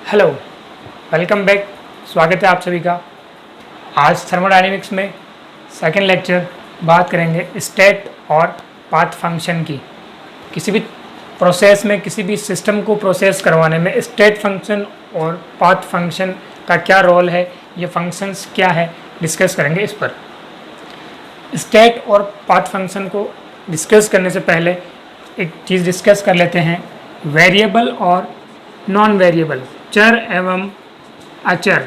Hello, welcome back. स्वागत है आप सभी का। आज थर्मोडायनेमिक्स में सेकंड लेक्चर बात करेंगे स्टेट और पाथ फंक्शन की। किसी भी प्रोसेस में, किसी भी सिस्टम को प्रोसेस करवाने में स्टेट फंक्शन और पाथ फंक्शन का क्या रोल है, ये फंक्शंस क्या है, डिस्कस करेंगे इस पर। स्टेट और पाथ फंक्शन को डिस्कस करने से पहले एक चीज़ डिस्कस कर लेते हैं, वेरिएबल और नॉन वेरिएबल, चर एवं अचर।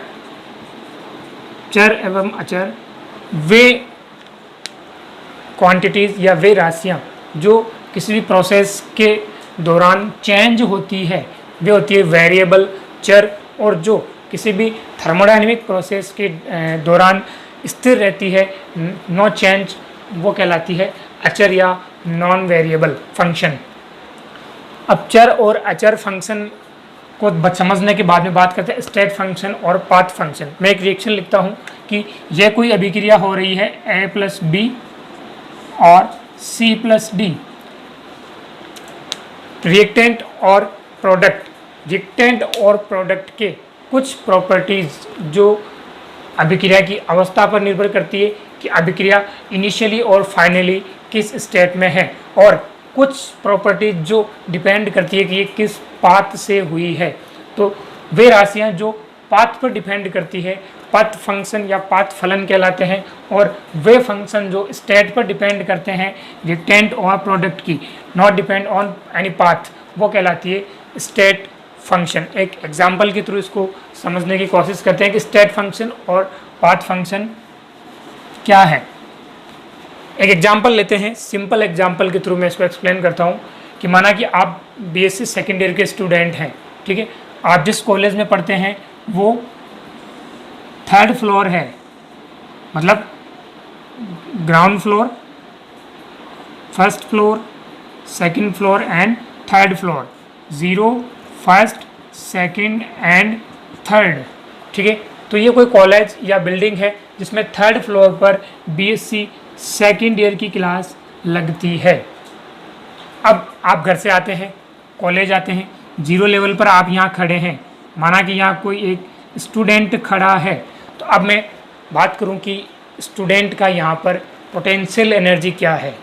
चर एवं अचर वे क्वांटिटीज़ या वे राशियाँ जो किसी भी प्रोसेस के दौरान चेंज होती है, वे होती है वेरिएबल, चर, और जो किसी भी थर्मोडायनेमिक प्रोसेस के दौरान स्थिर रहती है, नो चेंज, वो कहलाती है अचर या नॉन वेरिएबल फंक्शन। अब चर और अचर फंक्शन को समझने के बाद में बात करते हैं स्टेट फंक्शन और पाथ फंक्शन। मैं एक रिएक्शन लिखता हूँ कि यह कोई अभिक्रिया हो रही है A+B और C+D। रिएक्टेंट और प्रोडक्ट, रिएक्टेंट और प्रोडक्ट के कुछ प्रॉपर्टीज जो अभिक्रिया की अवस्था पर निर्भर करती है कि अभिक्रिया इनिशियली और फाइनली किस स्टेट में है, और कुछ प्रॉपर्टीज जो डिपेंड करती है कि ये किस पाथ से हुई है। तो वे राशियां जो पाथ पर डिपेंड करती है पाथ फंक्शन या पाथ फलन कहलाते हैं, और वे फंक्शन जो स्टेट पर डिपेंड करते हैं रिएक्टेंट और प्रोडक्ट की, not depend on any path, वो कहलाती है स्टेट फंक्शन। एक एग्जाम्पल के थ्रू इसको समझने की कोशिश करते हैं कि स्टेट फंक्शन और पाथ फंक्शन क्या है। एक एग्जाम्पल लेते हैं, सिंपल एग्जाम्पल के थ्रू मैं इसको एक्सप्लेन करता हूँ कि माना कि आप बीएससी सेकेंड ईयर के स्टूडेंट हैं, ठीक है। आप जिस कॉलेज में पढ़ते हैं वो 3rd फ्लोर है, मतलब ground floor, 1st floor, 2nd floor and 3rd floor, 0, 1st, 2nd and 3rd, ठीक है। तो ये कोई कॉलेज या बिल्डिंग है जिसमें 3rd फ्लोर पर बीएससी सेकेंड ईयर की क्लास लगती है। अब आप घर से आते हैं, कॉलेज आते हैं, 0 लेवल पर आप यहाँ खड़े हैं, माना कि यहाँ कोई एक स्टूडेंट खड़ा है। तो अब मैं बात करूँ कि स्टूडेंट का यहाँ पर पोटेंशियल एनर्जी क्या है,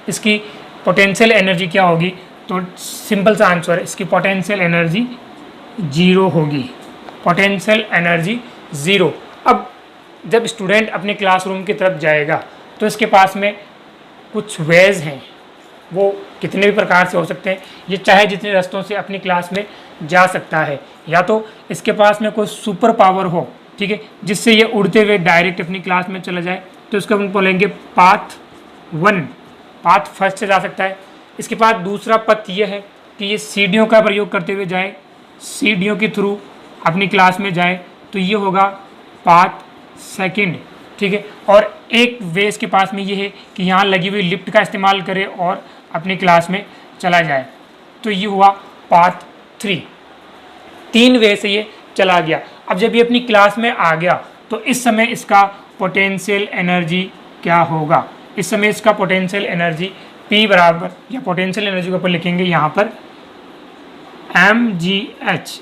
इसकी पोटेंशियल एनर्जी क्या होगी, तो सिंपल सा आंसर है, इसकी पोटेंशियल एनर्जी 0 होगी, पोटेंशियल एनर्जी 0। अब जब स्टूडेंट अपने क्लासरूम की तरफ जाएगा तो इसके पास में कुछ वेज हैं, वो कितने भी प्रकार से हो सकते हैं, ये चाहे जितने रास्तों से अपनी क्लास में जा सकता है। या तो इसके पास में कोई सुपर पावर हो, ठीक है, जिससे ये उड़ते हुए डायरेक्ट अपनी क्लास में चला जाए, तो इसको हम बोलेंगे पाथ 1, पाथ फर्स्ट से जा सकता है। इसके पास दूसरा पथ ये है कि ये सीढ़ियों का प्रयोग करते हुए जाए, सीढ़ियों के थ्रू अपनी क्लास में जाए, तो ये होगा पाथ सेकंड, ठीक है। और एक वे इसके पास में ये है कि यहाँ लगी हुई लिफ्ट का इस्तेमाल करे और अपनी क्लास में चला जाए, तो ये हुआ पाथ 3। 3 वे से ये चला गया। अब जब ये अपनी क्लास में आ गया तो इस समय इसका पोटेंशियल एनर्जी क्या होगा, इस समय इसका पोटेंशियल एनर्जी P बराबर, या पोटेंशियल एनर्जी को अपन लिखेंगे यहाँ पर mgh।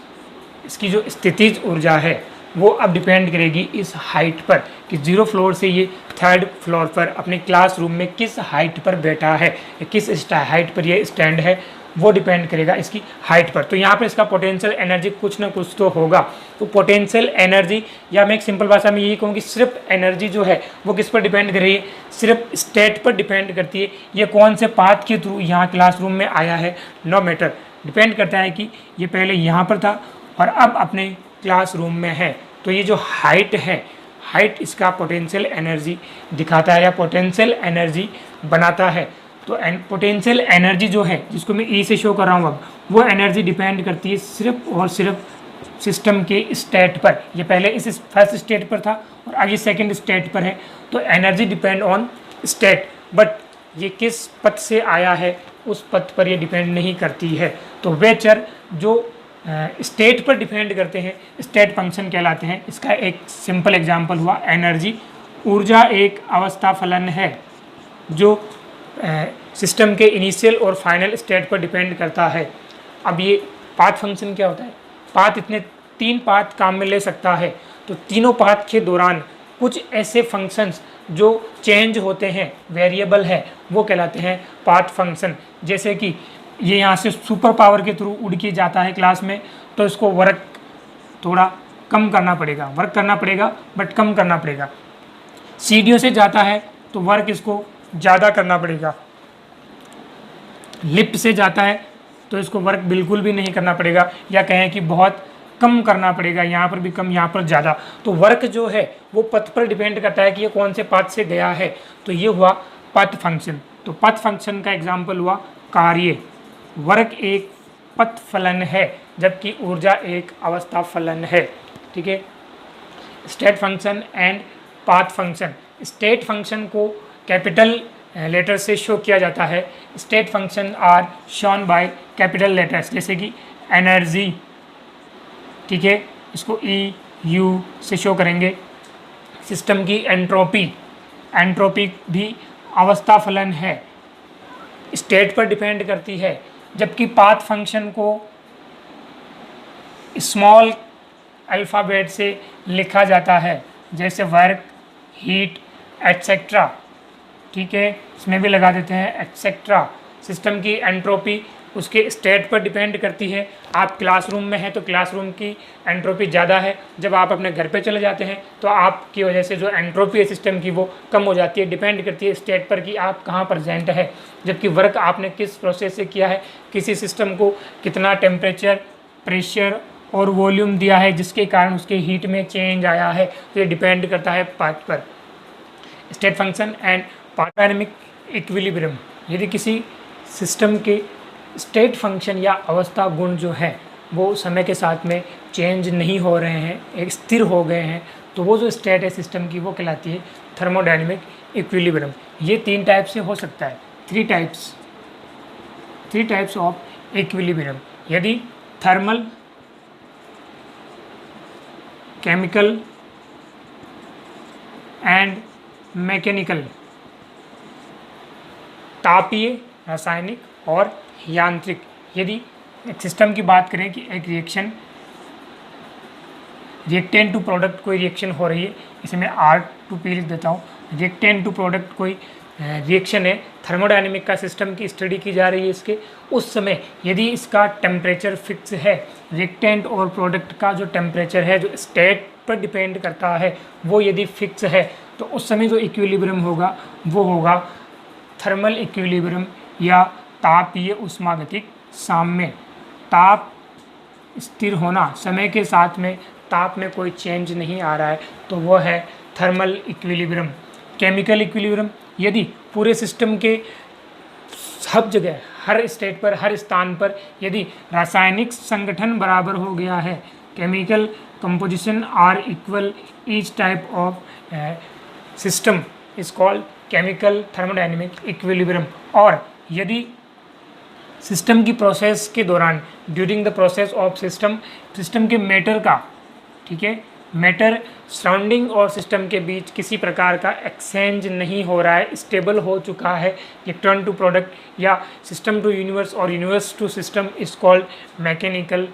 इसकी जो स्थितिज ऊर्जा है वो अब डिपेंड करेगी इस हाइट पर कि 0 फ्लोर से ये 3rd फ्लोर पर अपने क्लासरूम में किस हाइट पर बैठा है, किस हाइट पर ये स्टैंड है, वो डिपेंड करेगा इसकी हाइट पर। तो यहाँ पर इसका पोटेंशियल एनर्जी कुछ ना कुछ तो होगा। तो पोटेंशियल एनर्जी, या मैं एक सिंपल भाषा में यही कहूँ कि सिर्फ एनर्जी जो है वो किस पर डिपेंड कर रही है, सिर्फ स्टेट पर डिपेंड करती है, ये कौन से पाथ के थ्रू यहाँ क्लासरूम में आया है, नो मैटर। डिपेंड करता है कि ये पहले यहाँ पर था और अब अपने क्लासरूम में है। तो ये जो हाइट है, हाइट इसका पोटेंशियल एनर्जी दिखाता है या पोटेंशियल एनर्जी बनाता है। तो पोटेंशियल एनर्जी जो है, जिसको मैं ई से शो कर रहा हूँ अब, वो एनर्जी डिपेंड करती है सिर्फ और सिर्फ सिस्टम के स्टेट पर। ये पहले इस फर्स्ट स्टेट पर था और अब ये सेकेंड स्टेट पर है, तो energy depend on state, but ये किस पथ से आया है उस पथ पर ये डिपेंड नहीं करती है। तो वे चर जो स्टेट पर डिपेंड करते हैं स्टेट फंक्शन कहलाते हैं। इसका एक सिंपल एग्जांपल हुआ एनर्जी। ऊर्जा एक अवस्था फलन है जो सिस्टम के इनिशियल और फाइनल स्टेट पर डिपेंड करता है। अब ये पाथ फंक्शन क्या होता है, पाथ इतने 3 पाथ काम में ले सकता है। तो तीनों पाथ के दौरान कुछ ऐसे फंक्शंस जो चेंज होते हैं, वेरिएबल है, वो कहलाते हैं पाथ फंक्शन। जैसे कि ये यहाँ से सुपर पावर के थ्रू उड़ के जाता है क्लास में, तो इसको वर्क थोड़ा कम करना पड़ेगा, वर्क करना पड़ेगा बट कम करना पड़ेगा। सीढ़ियों से जाता है तो वर्क इसको ज़्यादा करना पड़ेगा। लिफ्ट से जाता है तो इसको वर्क बिल्कुल भी नहीं करना पड़ेगा, या कहें कि बहुत कम करना पड़ेगा, यहाँ पर भी कम, यहाँ पर ज़्यादा। तो वर्क जो है वो पथ पर डिपेंड करता है कि ये कौन से पाथ से गया है। तो ये हुआ पथ फंक्शन। तो पथ फंक्शन का एग्जाम्पल हुआ कार्य। वर्क एक पथ फलन है जबकि ऊर्जा एक अवस्था फलन है। ठीक है। State function and path function. State function को कैपिटल लेटर से शो किया जाता है। State function are shown by capital letters, जैसे कि एनर्जी, ठीक है, इसको ई यू से शो करेंगे। सिस्टम की एंट्रोपी, एंट्रोपी भी अवस्था फलन है, स्टेट पर डिपेंड करती है। जबकि पाथ फंक्शन को स्मॉल अल्फ़ाबेट से लिखा जाता है, जैसे वर्क, हीट, एटसेट्रा। ठीक है, इसमें भी लगा देते हैं एटसेट्रा। सिस्टम की एंट्रोपी उसके स्टेट पर डिपेंड करती है। आप क्लासरूम में हैं तो क्लासरूम की एंट्रोपी ज़्यादा है, जब आप अपने घर पे चले जाते हैं तो आपकी वजह से जो एंट्रोपी है सिस्टम की वो कम हो जाती है। डिपेंड करती है स्टेट पर कि आप कहाँ प्रेजेंट है। जबकि वर्क आपने किस प्रोसेस से किया है, किसी सिस्टम को कितना टेम्परेचर, प्रेशर और वॉल्यूम दिया है जिसके कारण उसके हीट में चेंज आया है, तो ये डिपेंड करता है पाथ पर। State function and path dynamic equilibrium. यदि किसी सिस्टम के स्टेट फंक्शन या अवस्था गुण जो है वो समय के साथ में चेंज नहीं हो रहे हैं, एक स्थिर हो गए हैं, तो वो जो स्टेट है सिस्टम की वो कहलाती है थर्मोडायनेमिक इक्विलिब्रियम। ये 3 टाइप से हो सकता है, 3 टाइप्स ऑफ इक्विलिब्रियम। यदि थर्मल, केमिकल एंड मैकेनिकल, तापीय, रासायनिक और यांत्रिक। यदि एक सिस्टम की बात करें कि एक रिएक्टेंट टू प्रोडक्ट कोई रिएक्शन हो रही है, इसे मैं R2P लिख देता हूँ। रिएक्टेंट टू प्रोडक्ट कोई रिएक्शन है, थर्मोडायनेमिक का सिस्टम की स्टडी की जा रही है इसके, उस समय यदि इसका टेम्परेचर फिक्स है, रिएक्टेंट और प्रोडक्ट का जो टेम्परेचर है जो स्टेट पर डिपेंड करता है वो यदि फिक्स है, तो उस समय जो इक्विलिब्रियम होगा वो होगा थर्मल इक्विलिब्रियम या तापीय उष्मागतिक साम्य। ताप स्थिर होना, समय के साथ में ताप में कोई चेंज नहीं आ रहा है, तो वो है थर्मल इक्विलिब्रियम। केमिकल इक्विलिब्रियम, यदि पूरे सिस्टम के सब जगह, हर स्टेट पर, हर स्थान पर यदि रासायनिक संगठन बराबर हो गया है, chemical composition are equal each type of system is called chemical thermodynamic equilibrium. और यदि सिस्टम की प्रोसेस के दौरान, during the process of system के मैटर का, ठीक है, मैटर सराउंडिंग और सिस्टम के बीच किसी प्रकार का एक्सचेंज नहीं हो रहा है, स्टेबल हो चुका है, इलेक्ट्रॉन टू प्रोडक्ट या सिस्टम टू यूनिवर्स और universe to system is called mechanical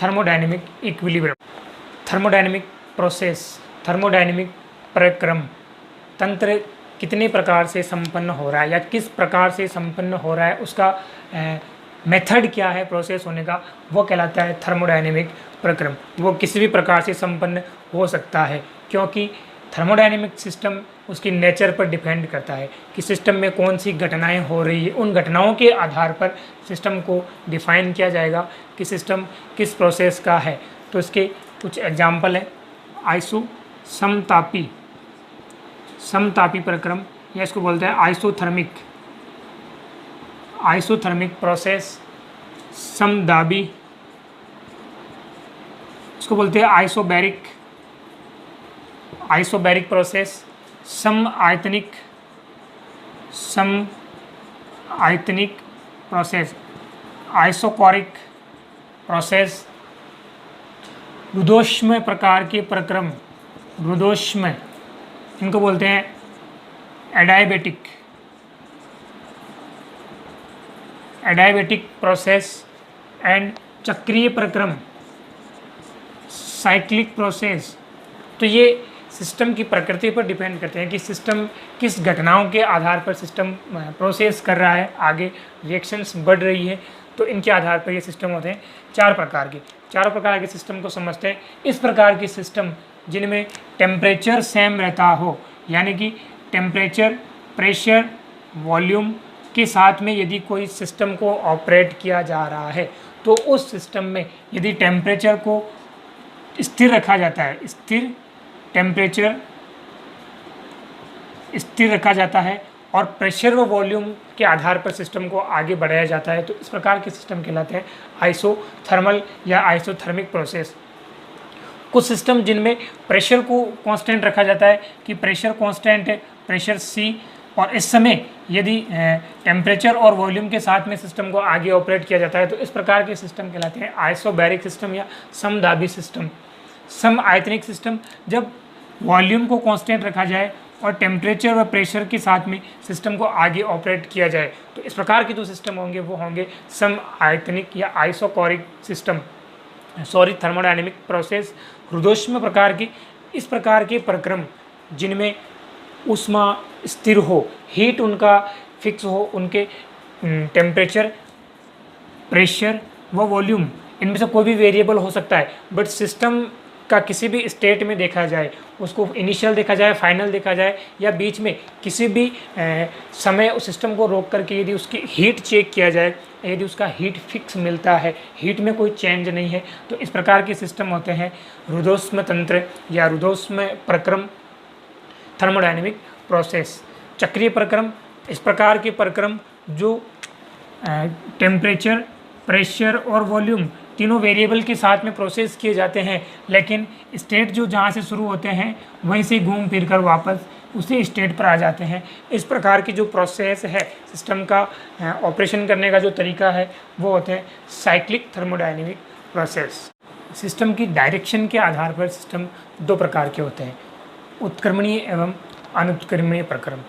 thermodynamic equilibrium. Thermodynamic process, thermodynamic प्रक्रम, तंत्र कितने प्रकार से संपन्न हो रहा है या किस प्रकार से संपन्न हो रहा है, उसका मेथड क्या है प्रोसेस होने का, वो कहलाता है थर्मोडायनेमिक प्रक्रम। वो किसी भी प्रकार से संपन्न हो सकता है, क्योंकि थर्मोडायनेमिक सिस्टम उसकी नेचर पर डिपेंड करता है कि सिस्टम में कौन सी घटनाएं हो रही है। उन घटनाओं के आधार पर सिस्टम को डिफाइन किया जाएगा कि सिस्टम किस प्रोसेस का है। तो इसके कुछ एग्जाम्पल हैं, आइसो समतापी प्रक्रम, या इसको बोलते हैं आइसोथर्मिक प्रोसेस, समदाबी, इसको बोलते हैं आइसोबैरिक प्रोसेस, समआयतनिक प्रोसेस, आइसोकोरिक प्रोसेस, रुद्धोष्म प्रकार के प्रक्रम, रुद्धोष्म, इनको बोलते हैं एडायबेटिक प्रोसेस एंड चक्रीय प्रक्रम, साइक्लिक प्रोसेस, तो ये सिस्टम की प्रकृति पर डिपेंड करते हैं कि सिस्टम किस घटनाओं के आधार पर सिस्टम प्रोसेस कर रहा है, आगे रिएक्शंस बढ़ रही है, तो इनके आधार पर ये सिस्टम होते हैं चारों प्रकार के सिस्टम को समझते हैं। इस प्रकार के सिस्टम जिनमें टेम्परेचर सेम रहता हो, यानी कि टेम्परेचर, प्रेशर, वॉल्यूम के साथ में यदि कोई सिस्टम को ऑपरेट किया जा रहा है, तो उस सिस्टम में यदि टेम्परेचर को स्थिर रखा जाता है, टेम्परेचर स्थिर रखा जाता है और प्रेशर व वॉल्यूम के आधार पर सिस्टम को आगे बढ़ाया जाता है, तो इस प्रकार के सिस्टम कहलाते हैं आइसोथर्मल या आइसोथर्मिक प्रोसेस। कुछ सिस्टम जिनमें प्रेशर को कांस्टेंट रखा जाता है कि प्रेशर कांस्टेंट है, प्रेशर C, और इस समय यदि टेम्परेचर और वॉल्यूम के साथ में सिस्टम को आगे ऑपरेट किया जाता है, तो इस प्रकार के सिस्टम कहलाते हैं आइसोबैरिक सिस्टम या समदाबी सिस्टम। सम आयतनिक सिस्टम, जब वॉल्यूम को कांस्टेंट रखा जाए और टेम्परेचर व प्रेशर के साथ में सिस्टम को आगे ऑपरेट किया जाए, तो इस प्रकार के जो सिस्टम होंगे वो होंगे सम आयतनिक या आइसोकोरिक सिस्टम। थर्मोडायनेमिक प्रोसेस, हृदोष्म प्रकार की, इस प्रकार के प्रक्रम जिनमें ऊष्मा स्थिर हो, हीट उनका फिक्स हो, उनके टेम्परेचर, प्रेशर व वॉल्यूम इनमें से कोई भी वेरिएबल हो सकता है, बट सिस्टम का किसी भी स्टेट में देखा जाए, उसको इनिशियल देखा जाए, फाइनल देखा जाए, या बीच में किसी भी समय उस सिस्टम को रोक करके यदि उसकी हीट चेक किया जाए, यदि उसका हीट फिक्स मिलता है, हीट में कोई चेंज नहीं है, तो इस प्रकार के सिस्टम होते हैं रुद्धोष्म तंत्र या रुद्धोष्म प्रक्रम, थर्मोडायनेमिक प्रोसेस। चक्रीय प्रक्रम, इस प्रकार के प्रक्रम जो टेम्परेचर, प्रेशर और वॉल्यूम तीनों वेरिएबल के साथ में प्रोसेस किए जाते हैं, लेकिन स्टेट जो जहाँ से शुरू होते हैं वहीं से घूम फिर कर वापस उसी स्टेट पर आ जाते हैं। इस प्रकार की जो प्रोसेस है, सिस्टम का ऑपरेशन करने का जो तरीका है, वो होते हैं साइक्लिक थर्मोडायनेमिक प्रोसेस। सिस्टम की डायरेक्शन के आधार पर सिस्टम दो प्रकार के होते हैं, उत्क्रमणीय एवं अनुत्क्रमणीय प्रक्रम।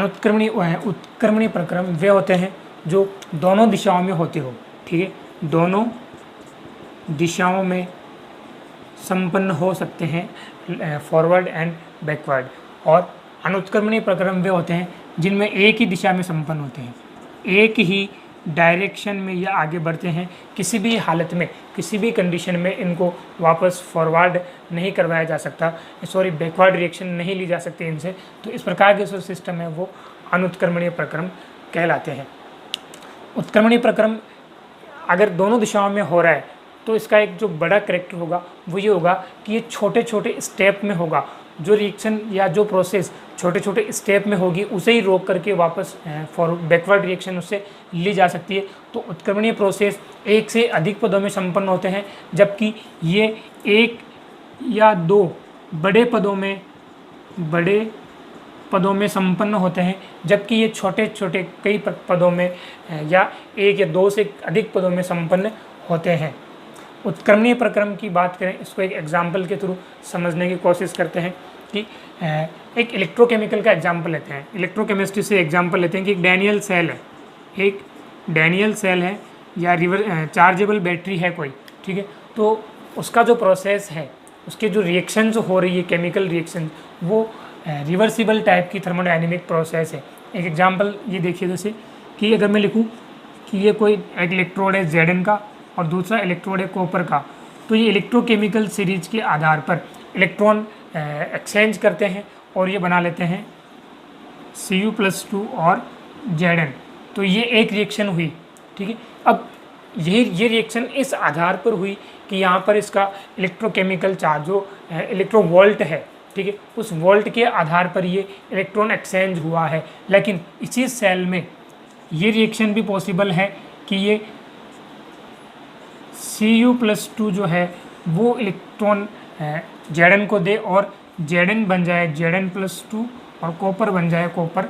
उत्क्रमणीय प्रक्रम वे होते हैं जो दोनों दिशाओं में होते हो, ठीक है, दोनों दिशाओं में संपन्न हो सकते हैं, फॉरवर्ड एंड बैकवर्ड। और अनुत्क्रमणीय प्रक्रम वे होते हैं जिनमें एक ही दिशा में संपन्न होते हैं, एक ही डायरेक्शन में ये आगे बढ़ते हैं, किसी भी हालत में, किसी भी कंडीशन में इनको वापस फॉरवर्ड नहीं करवाया जा सकता, बैकवर्ड रिएक्शन नहीं ली जा सकती इनसे। तो इस प्रकार के जो सिस्टम है वो अनुत्क्रमणीय प्रक्रम कहलाते हैं। उत्क्रमणीय प्रक्रम अगर दोनों दिशाओं में हो रहा है तो इसका एक जो बड़ा करैक्टर होगा वो ये होगा कि ये छोटे छोटे स्टेप में होगा, जो रिएक्शन या जो प्रोसेस छोटे छोटे स्टेप में होगी उसे ही रोक करके वापस बैकवर्ड रिएक्शन उससे ली जा सकती है। तो उत्क्रमणीय प्रोसेस एक से अधिक पदों में संपन्न होते हैं, जबकि ये एक या दो बड़े पदों में संपन्न होते हैं, जबकि ये छोटे छोटे कई पदों में या एक या दो से अधिक पदों में संपन्न होते हैं। उत्क्रमणीय प्रक्रम की बात करें, इसको एक एग्जाम्पल के थ्रू समझने की कोशिश करते हैं कि एक इलेक्ट्रोकेमिकल का एग्जाम्पल लेते हैं, इलेक्ट्रोकेमिस्ट्री से एग्जाम्पल लेते हैं कि एक डैनियल सेल है या चार्जेबल बैटरी है कोई, ठीक है, तो उसका जो प्रोसेस है, उसके जो रिएक्शंस हो रही है, केमिकल रिएक्शन, वो रिवर्सिबल टाइप की थर्मोडायनेमिक प्रोसेस है। एक एग्जांपल ये देखिए, जैसे कि अगर मैं लिखूं कि ये कोई एक इलेक्ट्रोड है Zn का और दूसरा इलेक्ट्रोड है कॉपर का, तो ये इलेक्ट्रोकेमिकल सीरीज के आधार पर इलेक्ट्रॉन एक्सचेंज करते हैं और ये बना लेते हैं Cu+2 और Zn। तो ये एक रिएक्शन हुई, ठीक है। अब ये रिएक्शन इस आधार पर हुई कि यहाँ पर इसका इलेक्ट्रोकेमिकल चार्ज जो इलेक्ट्रोवोल्ट है, ठीक है, उस वोल्ट के आधार पर ये इलेक्ट्रॉन एक्सचेंज हुआ है। लेकिन इसी सेल में ये रिएक्शन भी पॉसिबल है कि ये Cu+2 जो है वो इलेक्ट्रॉन Zn को दे और Zn बन जाए Zn+2 और कॉपर बन जाए कॉपर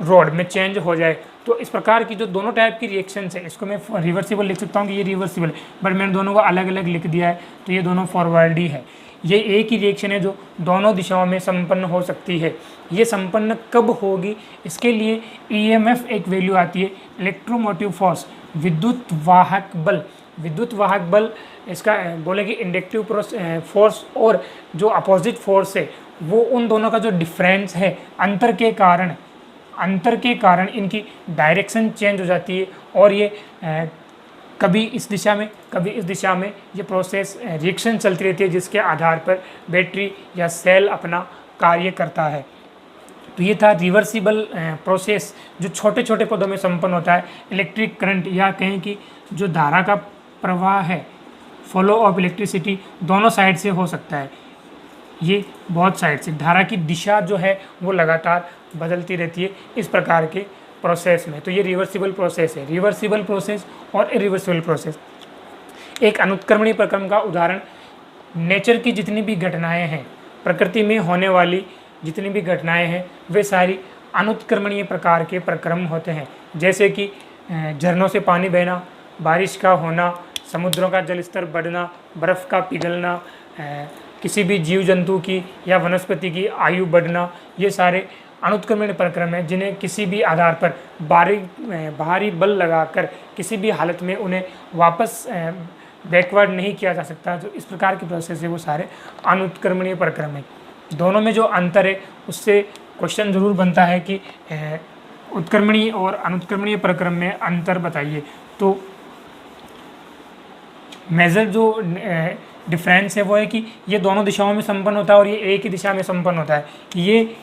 रॉड में चेंज हो जाए। तो इस प्रकार की जो दोनों टाइप की रिएक्शंस है, इसको मैं रिवर्सिबल लिख सकता हूँ कि ये रिवर्सिबल है, बट मैंने दोनों को अलग अलग लिख दिया है, तो ये दोनों फॉरवर्ड ही है। ये एक ही रिएक्शन है जो दोनों दिशाओं में संपन्न हो सकती है। ये संपन्न कब होगी, इसके लिए EMF एक वैल्यू आती है, इलेक्ट्रोमोटिव फोर्स, विद्युत वाहक बल, विद्युत वाहक बल, इसका बोले कि इंडक्टिव फोर्स और जो अपोजिट फोर्स है वो उन दोनों का जो डिफरेंस है, अंतर के कारण इनकी डायरेक्शन चेंज हो जाती है और ये कभी इस दिशा में कभी इस दिशा में ये प्रोसेस रिएक्शन चलती रहती है, जिसके आधार पर बैटरी या सेल अपना कार्य करता है। तो ये था रिवर्सिबल प्रोसेस जो छोटे छोटे पदों में संपन्न होता है। इलेक्ट्रिक करंट या कहें कि जो धारा का प्रवाह है, फ्लो ऑफ इलेक्ट्रिसिटी, दोनों साइड से हो सकता है। ये बहुत साइड से धारा की दिशा जो है वो लगातार बदलती रहती है इस प्रकार के प्रोसेस में। तो ये रिवर्सिबल प्रोसेस है। रिवर्सिबल प्रोसेस और इरिवर्सिबल प्रोसेस। एक अनुत्क्रमणीय प्रक्रम का उदाहरण, नेचर की जितनी भी घटनाएं हैं, प्रकृति में होने वाली जितनी भी घटनाएं हैं वे सारी अनुत्क्रमणीय प्रकार के प्रक्रम होते हैं। जैसे कि झरनों से पानी बहना, बारिश का होना, समुद्रों का जल स्तर बढ़ना, बर्फ़ का पिघलना, किसी भी जीव जंतु की या वनस्पति की आयु बढ़ना, ये सारे अनुत्क्रमणीय प्रक्रम हैं जिन्हें किसी भी आधार पर बाहरी बल लगाकर किसी भी हालत में उन्हें वापस बैकवर्ड नहीं किया जा सकता। जो इस प्रकार के प्रोसेस है वो सारे अनुत्क्रमणीय प्रक्रम हैं। दोनों में जो अंतर है उससे क्वेश्चन ज़रूर बनता है कि उत्क्रमणीय और अनुत्क्रमणीय प्रक्रम में अंतर बताइए। तो मेजर जो डिफरेंस है वो है कि ये दोनों दिशाओं में संपन्न होता है और ये एक ही दिशा में संपन्न होता है। ये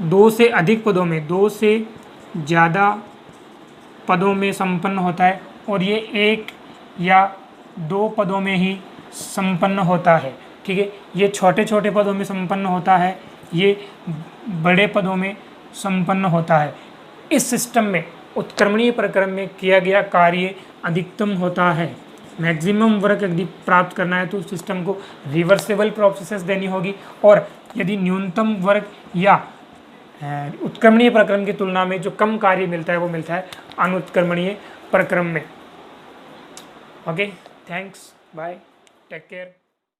दो से अधिक पदों में, दो से ज़्यादा पदों में संपन्न होता है और ये एक या दो पदों में ही संपन्न होता है। ठीक है, ये छोटे छोटे पदों में संपन्न होता है, ये बड़े पदों में संपन्न होता है। इस सिस्टम में उत्क्रमणीय प्रक्रम में किया गया कार्य अधिकतम होता है। मैक्सिमम वर्क यदि प्राप्त करना है तो सिस्टम को रिवर्सिबल प्रोसेसेस देनी होगी, और यदि न्यूनतम वर्क या उत्क्रमणीय प्रक्रम की तुलना में जो कम कार्य मिलता है वो मिलता है अनुत्क्रमणीय प्रक्रम में। Okay, thanks, bye, take care.